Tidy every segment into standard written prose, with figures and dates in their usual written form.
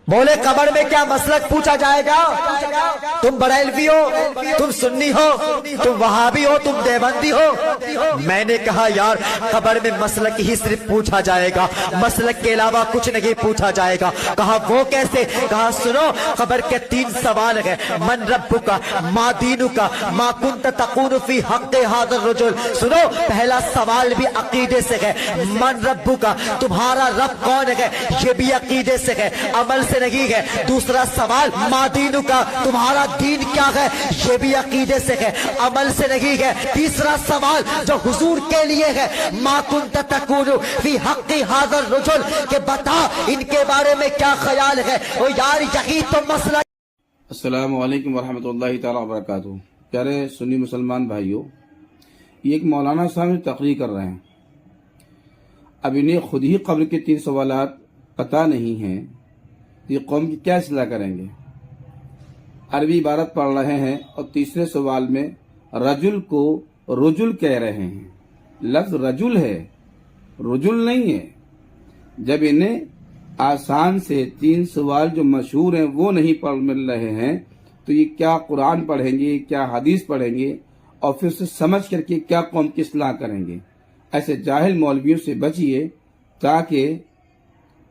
बोले कब्र में क्या मसलक पूछा जाएगा? तुम बरेलवी हो, तुम सुन्नी हो, तुम वहाबी हो, तुम देवबंदी हो। मैंने कहा यार कब्र में मसलक ही सिर्फ पूछा जाएगा, मसलक के अलावा कुछ नहीं पूछा जाएगा। कहा वो कैसे? कहा सुनो, कब्र के 3 सवाल है। मन रब्बुका, मा दीनुका, मा कुंत तकून फी हक़्क़ि हाज़िर रजुल। सुनो, पहला सवाल भी अकीदे से है। मन रब्बुका, तुम्हारा रब कौन है, ये भी अकीदे से है, अमल से नहीं है। दूसरा सवाल मादीनु का, तुम्हारा दीन क्या है, ये भी अकीदे से है, अमल से नहीं है। तीसरा सवाल जो हुजूर के लिए है, मा कुंत तकूनु फी हक़्क़ि हाज़िर रजुल, के बता इनके बारे में क्या ख्याल है। ओ यार यही तो मसला। अस्सलामु अलैकुम वरहमतुल्लाहि ताला वबरकातुहू। प्यारे सुन्नी मुसलमान भाइयों, ये एक मौलाना साहब तकरीर कर रहे हैं। अब इन्हें खुद ही कब्र के 3 सवालात पता नहीं हैं, ये कौम की क्या इस्लाह करेंगे। अरबी इबारत पढ़ रहे हैं और तीसरे सवाल में रजुल को रुजुल कह रहे हैं। लफ्ज रजुल है, रुजुल नहीं है। जब इन्हें आसान से 3 सवाल जो मशहूर हैं वो नहीं पढ़ मिल रहे हैं, तो ये क्या कुरान पढ़ेंगे, क्या हदीस पढ़ेंगे और फिर उसे समझ करके क्या कौम की इस्लाह करेंगे। ऐसे जाहिल मौलवियों से बचिए ताकि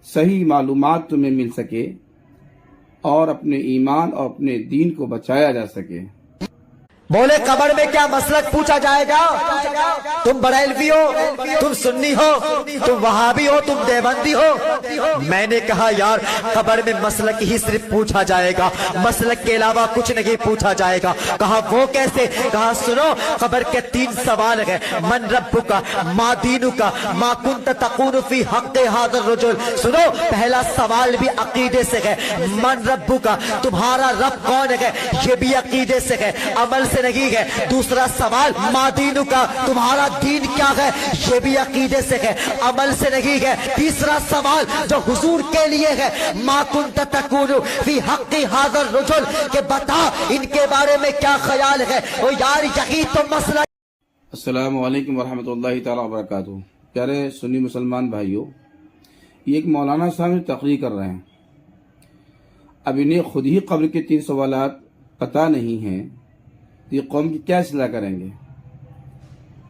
सही मालूमात तुम्हें मिल सके और अपने ईमान और अपने दीन को बचाया जा सके। बोले कब्र में क्या मसलक पूछा जाएगा? तुम बरेलवी हो, तुम सुन्नी हो, तुम वहाबी हो, तुम देवबंदी हो। मैंने कहा यार कब्र में मसलक ही सिर्फ पूछा जाएगा, मसलक के अलावा कुछ नहीं पूछा जाएगा। कहा वो कैसे? कहा सुनो, कब्र के 3 सवाल है। मन रब्बुका, मा दीनुका, मा कुंत तकून फी हक़्क़ि हाज़िर रजुल। सुनो, पहला सवाल भी अकीदे से है। मन रब्बुका, तुम्हारा रब कौन है, ये भी अकीदे से है, अमल से नहीं है। दूसरा सवाल मादीनु का, तुम्हारा दीन क्या है, ये भी अकीदे से है, अमल से नहीं है। तीसरा सवाल जो हुजूर के लिए है, मा कुंत तकूनु फी हक़्क़ि हाज़िर रजुल, के बता इनके बारे में क्या ख्याल है। ओ यार यही तो मसला। अस्सलामु अलैकुम वरहमतुल्लाहि ताला वबरकातुहू। प्यारे सुन्नी मुसलमान भाइयों, ये एक मौलाना साहब तकरीर कर रहे हैं। अब इन्हें खुद ही कब्र के 3 सवालात पता नहीं हैं, ये कौम की क्या इस्लाह करेंगे।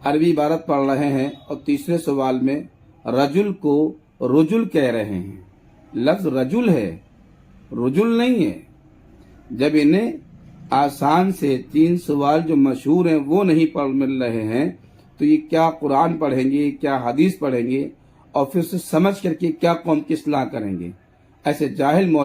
अरबी इबारत पढ़ रहे हैं और तीसरे सवाल में रजुल को रुजुल कह रहे हैं। लफ्ज रजुल है, रुजुल नहीं है। जब इन्हें आसान से 3 सवाल जो मशहूर हैं वो नहीं पढ़ मिल रहे हैं, तो ये क्या कुरान पढ़ेंगे, क्या हदीस पढ़ेंगे और फिर उसे समझ करके क्या कौम की इस्लाह करेंगे। ऐसे जाहिल